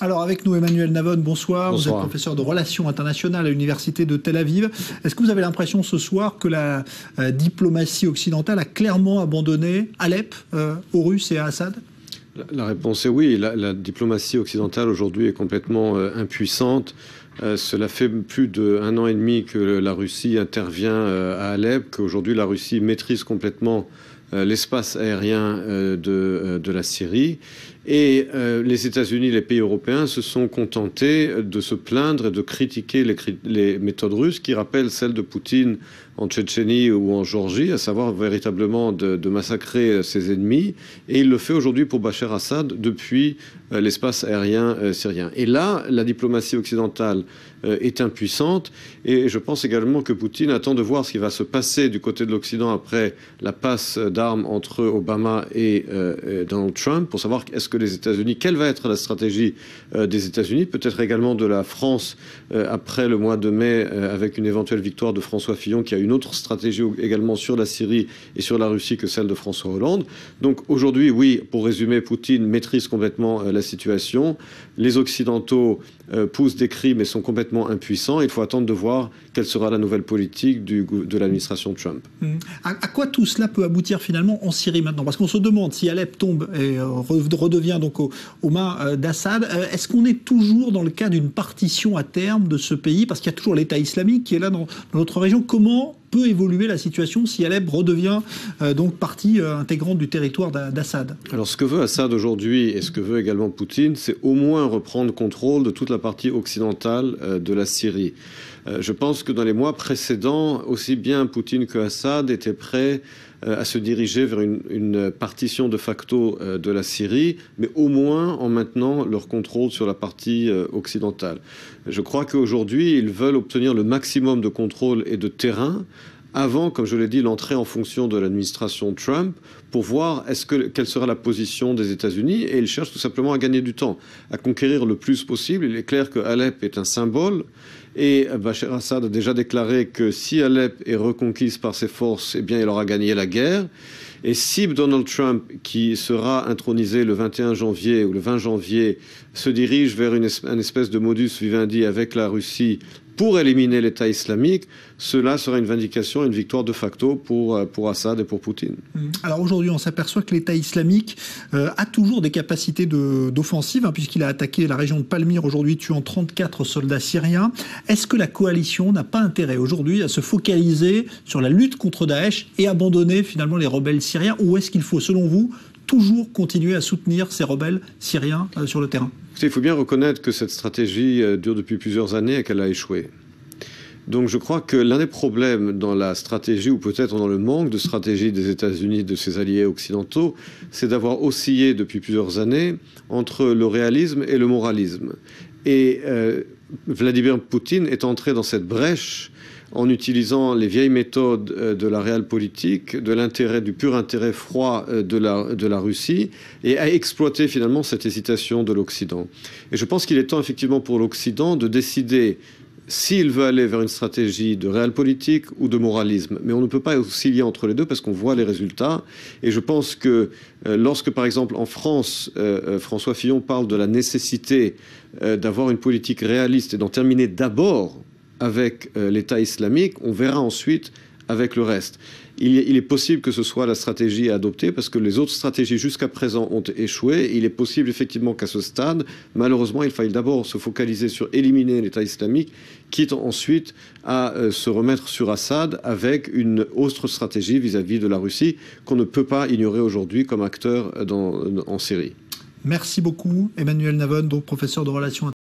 Alors avec nous Emmanuel Navon, bonsoir. Vous êtes professeur de relations internationales à l'université de Tel Aviv. Est-ce que vous avez l'impression ce soir que la diplomatie occidentale a clairement abandonné Alep aux Russes et à Assad? La réponse est oui. La diplomatie occidentale aujourd'hui est complètement impuissante. Cela fait plus d'1 an et demi que la Russie intervient à Alep, qu'aujourd'hui la Russie maîtrise complètement l'espace aérien de la Syrie. Et les États-Unis, les pays européens se sont contentés de se plaindre et de critiquer les méthodes russes qui rappellent celles de Poutine en Tchétchénie ou en Géorgie, à savoir véritablement de massacrer ses ennemis. Et il le fait aujourd'hui pour Bachar Assad depuis l'espace aérien syrien. Et là, la diplomatie occidentale est impuissante. Et je pense également que Poutine attend de voir ce qui va se passer du côté de l'Occident après la passe d'armes entre Obama et Donald Trump, pour savoir est-ce que les États-Unis, quelle va être la stratégie des États-Unis, peut-être également de la France après le mois de mai, avec une éventuelle victoire de François Fillon, qui a une autre stratégie également sur la Syrie et sur la Russie que celle de François Hollande. Donc aujourd'hui, oui, pour résumer, Poutine maîtrise complètement la situation. Les Occidentaux poussent des cris mais sont complètement impuissants. Il faut attendre de voir quelle sera la nouvelle politique de l'administration Trump. À quoi tout cela peut aboutir finalement en Syrie maintenant? Parce qu'on se demande si Alep tombe et redevient donc aux mains d'Assad, est-ce qu'on est toujours dans le cas d'une partition à terme de ce pays? Parce qu'il y a toujours l'État islamique qui est là dans notre région. Comment peut évoluer la situation si Alep redevient donc partie intégrante du territoire d'Assad? Alors ce que veut Assad aujourd'hui et ce que veut également Poutine, c'est au moins reprendre contrôle de toute la partie occidentale de la Syrie. Je pense que dans les mois précédents, aussi bien Poutine que Assad étaient prêts à se diriger vers une partition de facto de la Syrie, mais au moins en maintenant leur contrôle sur la partie occidentale. Je crois qu'aujourd'hui, ils veulent obtenir le maximum de contrôle et de terrain avant, comme je l'ai dit, l'entrée en fonction de l'administration Trump, pour voir quelle sera la position des États-Unis. Et ils cherchent tout simplement à gagner du temps, à conquérir le plus possible. Il est clair que Alep est un symbole. Et Bachar Assad a déjà déclaré que si Alep est reconquise par ses forces, eh bien, il aura gagné la guerre. Et si Donald Trump, qui sera intronisé le 21 janvier ou le 20 janvier, se dirige vers une espèce de modus vivendi avec la Russie pour éliminer l'État islamique, cela sera une vindication, une victoire de facto pour Assad et pour Poutine. Alors aujourd'hui, on s'aperçoit que l'État islamique a toujours des capacités d'offensive, puisqu'il a attaqué la région de Palmyre aujourd'hui, tuant 34 soldats syriens. Est-ce que la coalition n'a pas intérêt aujourd'hui à se focaliser sur la lutte contre Daesh et abandonner finalement les rebelles syriens? Ou est-ce qu'il faut, selon vous, toujours continuer à soutenir ces rebelles syriens sur le terrain? Il faut bien reconnaître que cette stratégie dure depuis plusieurs années et qu'elle a échoué. Donc je crois que l'un des problèmes dans la stratégie, ou peut-être dans le manque de stratégie des États-Unis, de ses alliés occidentaux, c'est d'avoir oscillé depuis plusieurs années entre le réalisme et le moralisme. Et Vladimir Poutine est entré dans cette brèche en utilisant les vieilles méthodes de la realpolitik, du pur intérêt froid de la Russie, et a exploité finalement cette hésitation de l'Occident. Et je pense qu'il est temps effectivement pour l'Occident de décider s'il veut aller vers une stratégie de realpolitik ou de moralisme. Mais on ne peut pas osciller entre les deux parce qu'on voit les résultats. Et je pense que lorsque, par exemple, en France, François Fillon parle de la nécessité d'avoir une politique réaliste et d'en terminer d'abord avec l'État islamique, on verra ensuite avec le reste. Il est possible que ce soit la stratégie à adopter parce que les autres stratégies jusqu'à présent ont échoué. Il est possible effectivement qu'à ce stade, malheureusement, il faille d'abord se focaliser sur éliminer l'État islamique, quitte ensuite à se remettre sur Assad avec une autre stratégie vis-à-vis de la Russie qu'on ne peut pas ignorer aujourd'hui comme acteur en Syrie. Merci beaucoup, Emmanuel Navon, donc professeur de relations internationales.